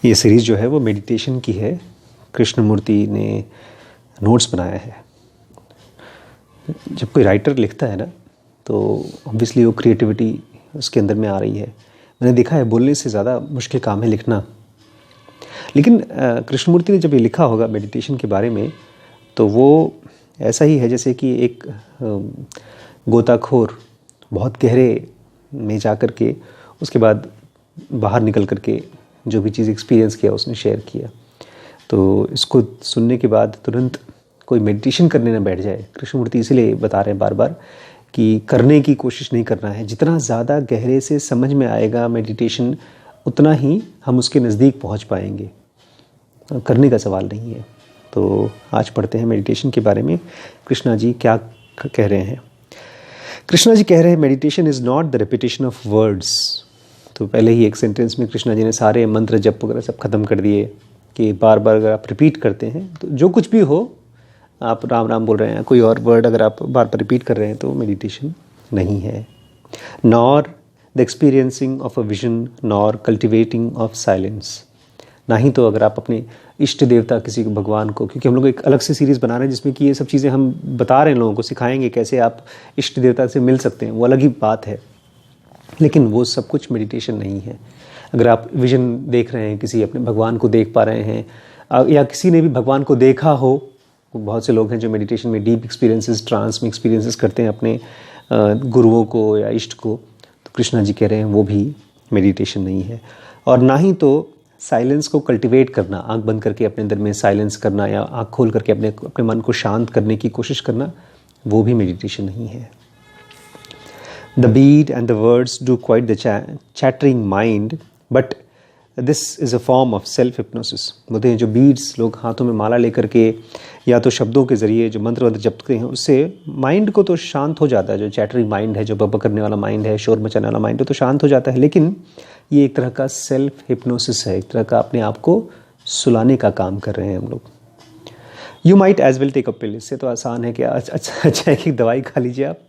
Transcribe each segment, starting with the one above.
ये सीरीज़ जो है वो मेडिटेशन की है। कृष्णमूर्ति ने नोट्स बनाया है। जब कोई राइटर लिखता है ना तो ऑब्वियसली वो क्रिएटिविटी उसके अंदर में आ रही है। मैंने देखा है बोलने से ज़्यादा मुश्किल काम है लिखना। लेकिन कृष्णमूर्ति ने जब ये लिखा होगा मेडिटेशन के बारे में तो वो ऐसा ही है जैसे कि एक गोताखोर बहुत गहरे में जा कर के उसके बाद बाहर निकल कर के जो भी चीज़ एक्सपीरियंस किया उसने शेयर किया। तो इसको सुनने के बाद तुरंत कोई मेडिटेशन करने ना बैठ जाए। कृष्णमूर्ति इसीलिए बता रहे हैं बार बार कि करने की कोशिश नहीं करना है। जितना ज़्यादा गहरे से समझ में आएगा मेडिटेशन उतना ही हम उसके नज़दीक पहुंच पाएंगे। करने का सवाल नहीं है। तो आज पढ़ते हैं मेडिटेशन के बारे में कृष्णा जी क्या कह रहे हैं। कृष्णा जी कह रहे हैं meditation is not the repetition of words. तो पहले ही एक सेंटेंस में कृष्णा जी ने सारे मंत्र जप वगैरह सब खत्म कर दिए कि बार बार अगर आप रिपीट करते हैं तो जो कुछ भी हो, आप राम राम बोल रहे हैं, कोई और वर्ड अगर आप बार बार रिपीट कर रहे हैं तो मेडिटेशन नहीं है। Nor the experiencing of a vision nor cultivating of silence. ना ही तो अगर आप अपने इष्ट देवता किसी भगवान को, क्योंकि हम लोग एक अलग से सीरीज़ बना रहे हैं जिसमें कि ये सब चीज़ें हम बता रहे हैं लोगों को, सिखाएंगे कैसे आप इष्ट देवता से मिल सकते हैं, वो अलग ही बात है। लेकिन वो सब कुछ मेडिटेशन नहीं है। अगर आप विजन देख रहे हैं, किसी अपने भगवान को देख पा रहे हैं या किसी ने भी भगवान को देखा हो, बहुत से लोग हैं जो मेडिटेशन में डीप एक्सपीरियंसेस, ट्रांस में एक्सपीरियंसेस करते हैं अपने गुरुओं को या इष्ट को, तो कृष्णा जी कह रहे हैं वो भी मेडिटेशन नहीं है। और ना ही तो साइलेंस को कल्टिवेट करना, आंख बंद करके अपने अंदर में साइलेंस करना या आंख खोल करके अपने मन को शांत करने की कोशिश करना, वो भी मेडिटेशन नहीं है। The bead and the words do quite the chattering mind, but this is a form of self-hypnosis. बोलते हैं जो बीड्स लोग हाथों में माला लेकर के या तो शब्दों के ज़रिए जो मंत्र जपते हैं उससे माइंड को तो शांत हो जाता है। जो चैटरिंग माइंड है, जो बब्बा करने वाला माइंड है, शोर मचाने वाला माइंड है, तो शांत हो जाता है। लेकिन ये एक तरह का सेल्फ हिप्नोसिस है, एक तरह का अपने आप को सुलाने का काम कर रहे हैं हम लोग। You might as well take a pill. इससे तो आसान है कि अच्छा एक दवाई खा लीजिए, आप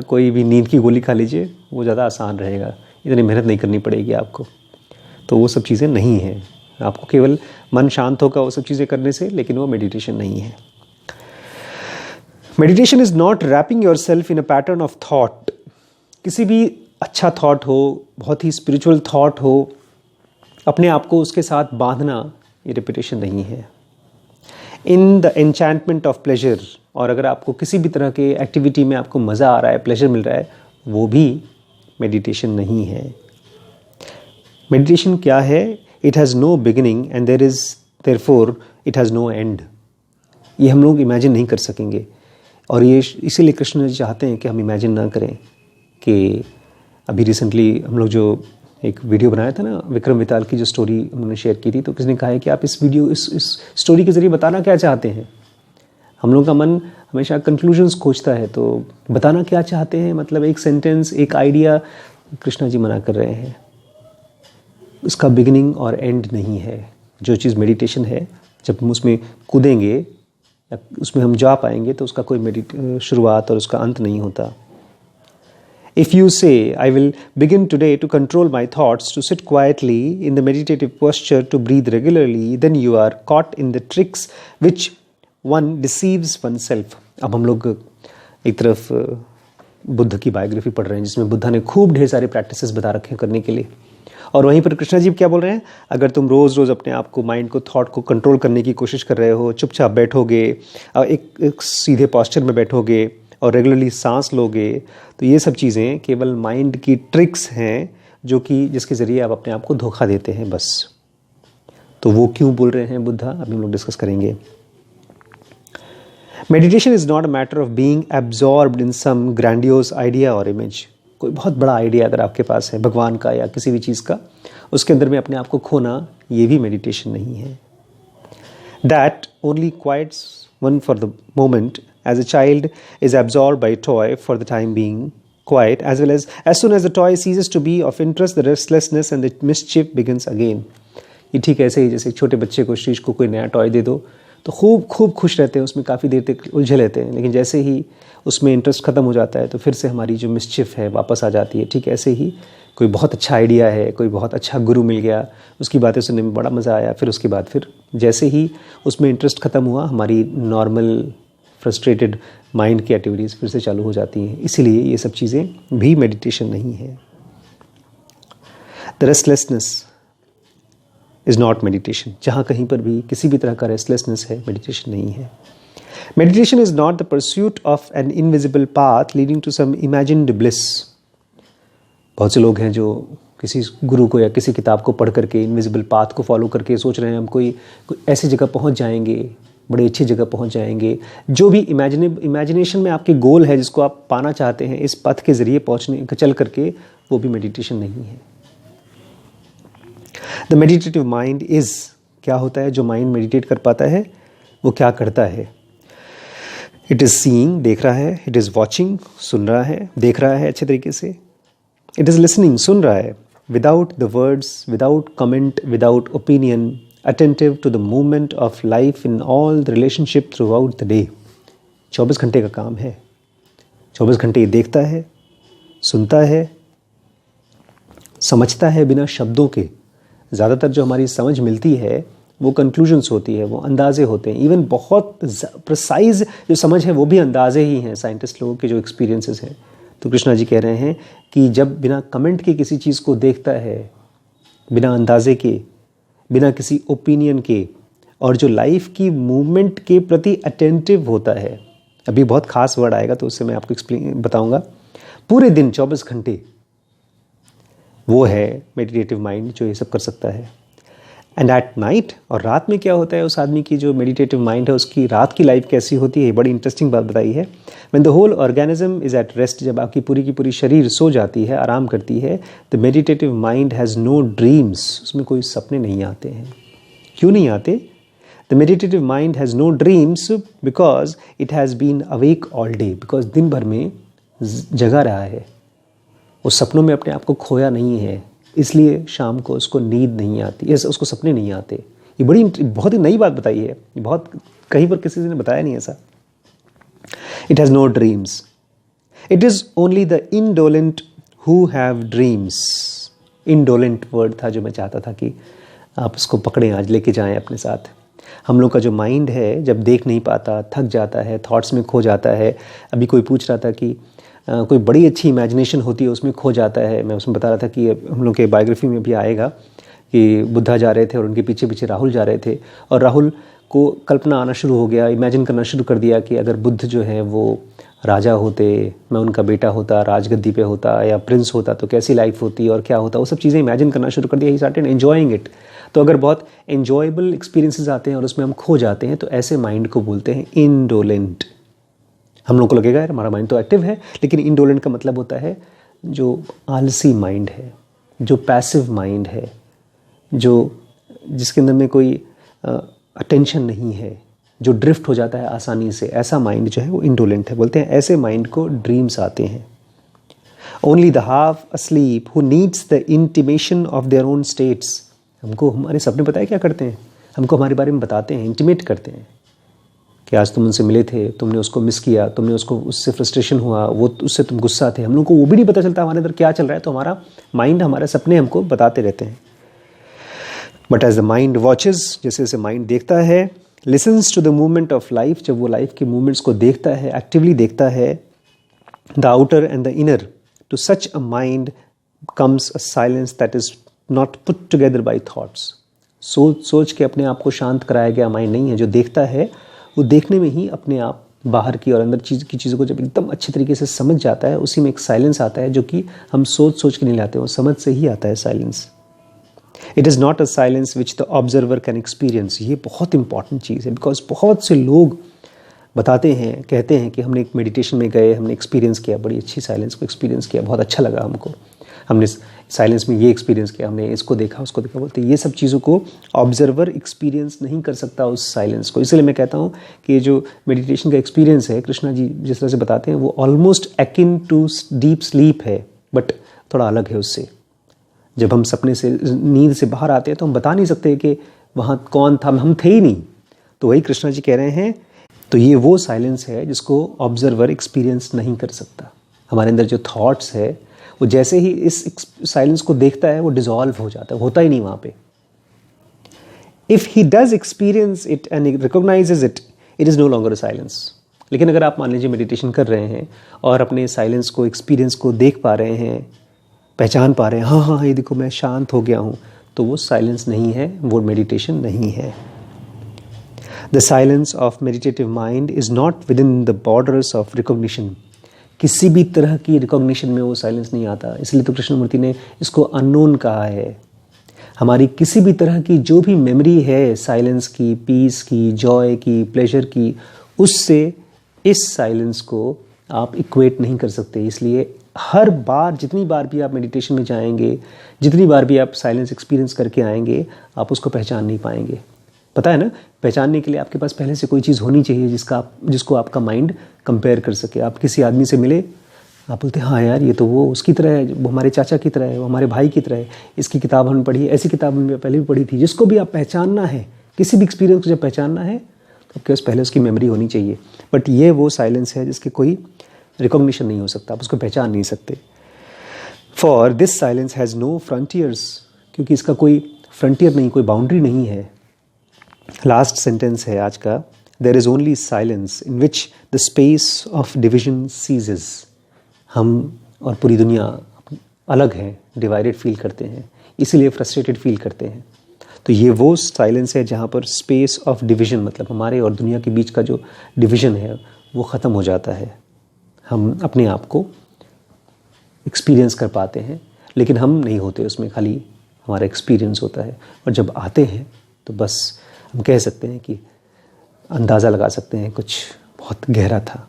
कोई भी नींद की गोली खा लीजिए, वो ज़्यादा आसान रहेगा, इतनी मेहनत नहीं करनी पड़ेगी आपको। तो वो सब चीज़ें नहीं हैं। आपको केवल मन शांत होगा वो सब चीज़ें करने से, लेकिन वो मेडिटेशन नहीं है। Meditation is not wrapping yourself in a pattern of thought. किसी भी अच्छा थॉट हो, बहुत ही स्पिरिचुअल थॉट हो, अपने आप को उसके साथ बांधना, ये रिपीटेशन नहीं है। In the enchantment of pleasure, और अगर आपको किसी भी तरह के एक्टिविटी में आपको मज़ा आ रहा है, प्लेजर मिल रहा है, वो भी मेडिटेशन नहीं है। मेडिटेशन क्या है? It has no beginning and therefore it has no end. ये हम लोग इमेजिन नहीं कर सकेंगे, और ये इसीलिए कृष्ण जी चाहते हैं कि हम इमेजिन ना करें। कि अभी रिसेंटली हम लोग जो एक वीडियो बनाया था ना, विक्रम विताल की जो स्टोरी उन्होंने शेयर की थी, तो किसी ने कहा है कि आप इस स्टोरी के ज़रिए बताना क्या चाहते हैं। हम लोग का मन हमेशा कंक्लूजन्स खोजता है, तो बताना क्या चाहते हैं, मतलब एक सेंटेंस, एक आइडिया। कृष्णा जी मना कर रहे हैं, उसका बिगिनिंग और एंड नहीं है। जो चीज़ मेडिटेशन है, जब हम उसमें कूदेंगे या उसमें हम जा पाएंगे तो उसका कोई शुरुआत और उसका अंत नहीं होता। If you say, I will begin today to control my thoughts, to sit quietly in the meditative posture, to breathe regularly, then you are caught in the tricks which one deceives oneself. अब हम लोग एक तरफ बुद्ध की biography पढ़ रहे हैं जिसमें बुद्धा ने खूब ढेर सारे प्रैक्टिसेस बता रखे हैं करने के लिए, और वहीं पर कृष्णा जी क्या बोल रहे हैं, अगर तुम रोज़ रोज़ अपने आप को, माइंड को, थॉट को कंट्रोल करने की कोशिश कर रहे हो, चुपचाप बैठोगे, एक सीधे पॉस्चर में बैठोगे और रेगुलरली सांस लोगे, तो ये सब चीज़ें केवल माइंड की ट्रिक्स हैं जिसके ज़रिए आप अपने आप को धोखा देते हैं बस। तो वो क्यों बोल रहे हैं बुद्धा, अभी हम लोग डिस्कस करेंगे। Meditation is not a matter of being absorbed in some grandiose idea और इमेज। कोई बहुत बड़ा आइडिया अगर आपके पास है भगवान का या किसी भी चीज़ का, उसके अंदर में अपने आप को खोना, ये भी मेडिटेशन नहीं है। That only quiets one for the moment, as a child is absorbed by a toy for the time being quiet, as well as soon as the toy ceases to be of interest, the restlessness and the mischief begins again. ये ठीक ऐसे ही जैसे छोटे बच्चे को, शीश को कोई नया टॉय दे दो, तो खूब खूब खुश रहते हैं, उसमें काफ़ी देर तक उलझे रहते हैं, लेकिन जैसे ही उसमें इंटरेस्ट ख़त्म हो जाता है तो फिर से हमारी जो मिसचिफ है वापस आ जाती है। ठीक ऐसे ही कोई बहुत अच्छा आइडिया है, कोई बहुत अच्छा गुरु मिल गया, उसकी बातें सुनने में बड़ा मज़ा आया, फिर उसके बाद फिर जैसे ही उसमें इंटरेस्ट ख़त्म हुआ, हमारी नॉर्मल फ्रस्ट्रेटेड माइंड की एक्टिविटीज़ फिर से चालू हो जाती हैं। इसीलिए ये सब चीज़ें भी मेडिटेशन नहीं है। The restlessness is not meditation. जहाँ कहीं पर भी किसी भी तरह का रेस्टलेसनेस है, मेडिटेशन नहीं है। Meditation is not the pursuit of an invisible path leading to some imagined bliss. बहुत से लोग हैं जो किसी गुरु को या किसी किताब को पढ़ करके इनविजिबल पाथ को फॉलो करके सोच रहे हैं हम कोई ऐसी जगह पहुंच जाएंगे, बड़ी अच्छी जगह पहुंच जाएंगे। जो भी इमेजिनेशन में आपके गोल है जिसको आप पाना चाहते हैं, इस पथ के ज़रिए पहुंचने चल करके, वो भी मेडिटेशन नहीं है। द मेडिटेटिव माइंड इज़, क्या होता है जो माइंड मेडिटेट कर पाता है, वो क्या करता है? इट इज़ सीइंग, देख रहा है। इट इज़ वॉचिंग, सुन रहा है, देख रहा है अच्छे तरीके से। इट इज़ लिसनिंग, सुन रहा है, without the words, without comment, without opinion, attentive to the movement of life in all the relationship throughout the day. 24 घंटे का काम है। 24 घंटे ये देखता है, सुनता है, समझता है बिना शब्दों के। ज़्यादातर जो हमारी समझ मिलती है वो कंक्लूजन्स होती है, वो अंदाजे होते हैं। इवन बहुत प्रिसाइज जो समझ है वो भी अंदाजे ही हैं, साइंटिस्ट लोगों के जो एक्सपीरियंसेस हैं। तो कृष्णा जी कह रहे हैं कि जब बिना कमेंट के किसी चीज़ को देखता है, बिना अंदाजे के, बिना किसी ओपिनियन के, और जो लाइफ की मूवमेंट के प्रति अटेंटिव होता है, अभी बहुत खास वर्ड आएगा तो उससे मैं आपको बताऊंगा, पूरे दिन 24 घंटे, वो है मेडिटेटिव माइंड जो ये सब कर सकता है। एंड एट नाइट, और रात में क्या होता है उस आदमी की जो मेडिटेटिव माइंड है, उसकी रात की लाइफ कैसी होती है, बड़ी इंटरेस्टिंग बात बताई है। When the whole organism is at rest, जब आपकी पूरी की पूरी शरीर सो जाती है, आराम करती है, the meditative mind has no dreams, उसमें कोई सपने नहीं आते हैं। क्यों नहीं आते? The meditative mind has no dreams because it has been awake all day, because दिन भर में जगा रहा है, वो सपनों में अपने आप को खोया नहीं है, इसलिए शाम को उसको नींद नहीं आती, उसको सपने नहीं आते। ये बहुत ही नई बात बताई है, ये बहुत कहीं पर किसी ने बताया नहीं ऐसा। It has no dreams, it is only the indolent who have dreams. Indolent word था जो मैं चाहता था कि आप उसको पकड़ें, आज लेके जाएं अपने साथ। हम लोग का जो माइंड है जब देख नहीं पाता, थक जाता है, थॉट्स में खो जाता है। अभी कोई पूछ रहा था कि कोई बड़ी अच्छी इमेजिनेशन होती है, उसमें खो जाता है। मैं उसमें बता रहा था कि हम लोग के बायोग्राफी में भी आएगा कि बुद्धा जा रहे थे और उनके पीछे पीछे राहुल जा रहे थे, और राहुल को कल्पना आना शुरू हो गया, इमेजिन करना शुरू कर दिया कि अगर बुद्ध जो है वो राजा होते, मैं उनका बेटा होता, राजगद्दी पे होता, या प्रिंस होता तो कैसी लाइफ होती और क्या होता, वो सब चीज़ें इमेजिन करना शुरू कर दिया। He started enjoying it. तो अगर बहुत एंजॉयबल एक्सपीरियंसेस आते हैं और उसमें हम खो जाते हैं, तो ऐसे माइंड को बोलते हैं इंडोलेंट। हम लोग को लगेगा यार हमारा माइंड तो एक्टिव है, लेकिन इंडोलेंट का मतलब होता है जो आलसी माइंड है, जो पैसिव माइंड है, जो जिसके अंदर में कोई अटेंशन नहीं है, जो ड्रिफ्ट हो जाता है आसानी से, ऐसा माइंड जो है वो इंडोलेंट है। बोलते हैं ऐसे माइंड को ड्रीम्स आते हैं। Only the half asleep who needs the intimation of their own states. हमको हमारे सपने पता है क्या करते हैं, हमको हमारे बारे में बताते हैं, इंटीमेट करते हैं कि आज तुम उनसे मिले थे, तुमने उसको मिस किया, तुमने उसको, उससे फ्रस्ट्रेशन हुआ, वो उससे तुम गुस्सा थे। हम लोग को वो भी नहीं पता चलता हमारे अंदर क्या चल रहा है, तो हमारा माइंड हमारे सपने हमको बताते रहते हैं। But as the mind watches, जैसे जैसे माइंड देखता है, listens to the movement of life, जब वो लाइफ के मूवमेंट्स को देखता है, एक्टिवली देखता है, the outer and the inner, to such a mind comes a silence that is not put together by thoughts. सोच के अपने आप को शांत कराया गया माइंड नहीं है। जो देखता है वो देखने में ही अपने आप बाहर की और अंदर की चीज़ों को जब एकदम अच्छे तरीके से समझ जाता है, उसी में एक साइलेंस आता है जो कि हम सोच के नहीं लाते, वो समझ से ही आता है silence. It is not a silence which the observer can experience. ये बहुत इंपॉर्टेंट चीज़ है, बिकॉज बहुत से लोग बताते हैं, कहते हैं कि हमने एक मेडिटेशन में गए, हमने एक्सपीरियंस किया, बड़ी अच्छी साइलेंस को एक्सपीरियंस किया, बहुत अच्छा लगा हमको, हमने साइलेंस में ये एक्सपीरियंस किया, हमने इसको देखा, उसको देखा। बोलते ये सब चीज़ों को ऑब्जर्वर एक्सपीरियंस नहीं कर सकता उस साइलेंस को। इसलिए मैं कहता हूँ कि ये जो मेडिटेशन का एक्सपीरियंस है, कृष्णा जी जिस तरह से बताते हैं, वो almost akin to deep sleep है, बट थोड़ा अलग है उससे। जब हम सपने से, नींद से बाहर आते हैं तो हम बता नहीं सकते कि वहाँ कौन था, हम थे ही नहीं। तो वही कृष्णा जी कह रहे हैं, तो ये वो साइलेंस है जिसको ऑब्जर्वर एक्सपीरियंस नहीं कर सकता। हमारे अंदर जो थॉट्स है वो जैसे ही इस साइलेंस को देखता है वो डिसॉल्व हो जाता है, होता ही नहीं वहाँ पे। If he does experience it and recognises it, it is no longer a silence. लेकिन अगर आप मान लीजिए मेडिटेशन कर रहे हैं और अपने साइलेंस को, एक्सपीरियंस को देख पा रहे हैं, पहचान पा रहे हैं, हाँ हाँ ये देखो मैं शांत हो गया हूँ, तो वो साइलेंस नहीं है, वो मेडिटेशन नहीं है। The silence of meditative mind is not with in the borders of recognition. किसी भी तरह की रिकॉग्निशन में वो साइलेंस नहीं आता। इसलिए तो कृष्णमूर्ति ने इसको अननोन कहा है। हमारी किसी भी तरह की जो भी मेमोरी है साइलेंस की, पीस की, जॉय की, प्लेजर की, उससे इस साइलेंस को आप इक्वेट नहीं कर सकते। इसलिए हर बार, जितनी बार भी आप मेडिटेशन में जाएंगे, जितनी बार भी आप साइलेंस एक्सपीरियंस करके आएंगे, आप उसको पहचान नहीं पाएंगे। पता है ना, पहचानने के लिए आपके पास पहले से कोई चीज़ होनी चाहिए जिसको आपका माइंड कंपेयर कर सके। आप किसी आदमी से मिले, आप बोलते हैं हाँ यार ये तो वो उसकी तरह है, वो हमारे चाचा की तरह है, वो हमारे भाई की तरह है, इसकी किताब हमने पढ़ी है, ऐसी किताब हमने पहले भी पढ़ी थी। जिसको भी आप पहचानना है, किसी भी एक्सपीरियंस को जब पहचानना है तो आपके पास पहले उसकी मेमोरी होनी चाहिए। बट ये वो साइलेंस है जिसकी कोई रिकॉग्निशन नहीं हो सकता, आप उसको पहचान नहीं सकते। For this silence has no frontiers, क्योंकि इसका कोई फ्रंटियर नहीं, कोई बाउंड्री नहीं है। लास्ट सेंटेंस है आज का, there is only silence in which the space of division ceases. हम और पूरी दुनिया अलग हैं, डिवाइडेड फील करते हैं, इसीलिए फ्रस्ट्रेटेड फील करते हैं। तो ये वो साइलेंस है जहाँ पर स्पेस ऑफ डिवीज़न, मतलब हमारे और दुनिया के बीच का जो डिवीज़न है वो ख़त्म हो जाता है। हम अपने आप को एक्सपीरियंस कर पाते हैं, लेकिन हम नहीं होते उसमें, खाली हमारा एक्सपीरियंस होता है। और जब आते हैं तो बस हम कह सकते हैं कि अंदाज़ा लगा सकते हैं कुछ बहुत गहरा था।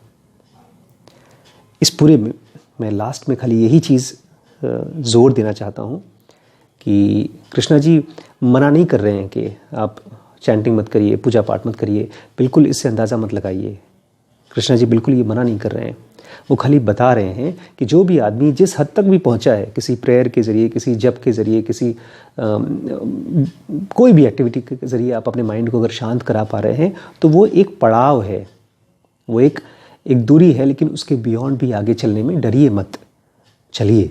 इस पूरे में मैं लास्ट में खाली यही चीज़ ज़ोर देना चाहता हूँ कि कृष्णा जी मना नहीं कर रहे हैं कि आप चैंटिंग मत करिए, पूजा पाठ मत करिए, बिल्कुल इससे अंदाज़ा मत लगाइए। कृष्णा जी बिल्कुल ये मना नहीं कर रहे हैं। वो खाली बता रहे हैं कि जो भी आदमी जिस हद तक भी पहुंचा है, किसी प्रेयर के ज़रिए, किसी जप के ज़रिए, किसी कोई भी एक्टिविटी के ज़रिए आप अपने माइंड को अगर शांत करा पा रहे हैं तो वो एक पड़ाव है, वो एक दूरी है। लेकिन उसके बियॉन्ड भी आगे चलने में डरिए मत, चलिए।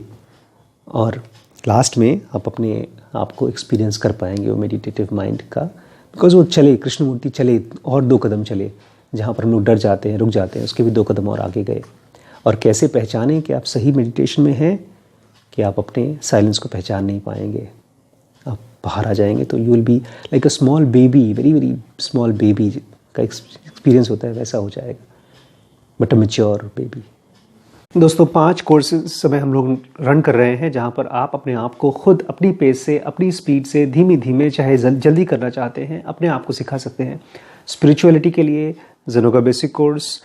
और लास्ट में आप अपने आप को एक्सपीरियंस कर पाएंगे वो मेडिटेटिव माइंड का, बिकॉज वो चले, कृष्णमूर्ति चले और 2 कदम चले। जहाँ पर हम लोग डर जाते हैं, रुक जाते हैं, उसके भी 2 कदम और आगे गए। और कैसे पहचानें कि आप सही मेडिटेशन में हैं, कि आप अपने साइलेंस को पहचान नहीं पाएंगे। आप बाहर आ जाएंगे तो you will be like a small baby, very very small baby का एक्सपीरियंस होता है, वैसा हो जाएगा, बट अ मैच्योर बेबी। दोस्तों 5 कोर्सेज इस समय हम लोग रन कर रहे हैं, जहाँ पर आप अपने आप को खुद अपनी पेस से, अपनी स्पीड से, धीमे धीमे, चाहे जल्दी करना चाहते हैं, अपने आप को सिखा सकते हैं। स्पिरिचुअलिटी के लिए ज़ेनोगा बेसिक कोर्स,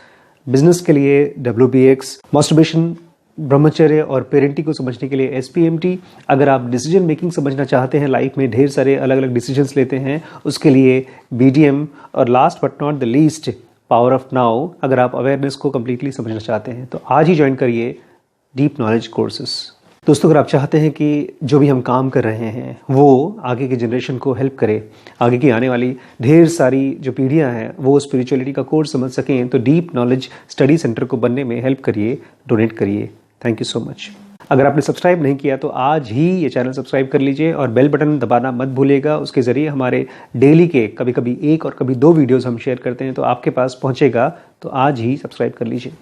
बिजनेस के लिए WBX, मास्टरबेशन, ब्रह्मचर्य और पेरेंटिंग को समझने के लिए SPMT। अगर आप डिसीजन मेकिंग समझना चाहते हैं, लाइफ में ढेर सारे अलग अलग डिसीजंस लेते हैं, उसके लिए BDM। और last but not the least, power of now. अगर आप अवेयरनेस को कम्प्लीटली समझना चाहते हैं तो आज ही ज्वाइन करिए डीप नॉलेज कोर्सेस। दोस्तों अगर आप चाहते हैं कि जो भी हम काम कर रहे हैं वो आगे की जनरेशन को हेल्प करे, आगे की आने वाली ढेर सारी जो पीढ़ियां हैं वो स्पिरिचुअलिटी का कोर्स समझ सकें, तो डीप नॉलेज स्टडी सेंटर को बनने में हेल्प करिए, डोनेट करिए। Thank you so much. अगर आपने सब्सक्राइब नहीं किया तो आज ही ये चैनल सब्सक्राइब कर लीजिए और बेल बटन दबाना मत भूलिएगा। उसके ज़रिए हमारे डेली के कभी कभी 1 और कभी 2 वीडियोज़ हम शेयर करते हैं तो आपके पास पहुँचेगा। तो आज ही सब्सक्राइब कर लीजिए।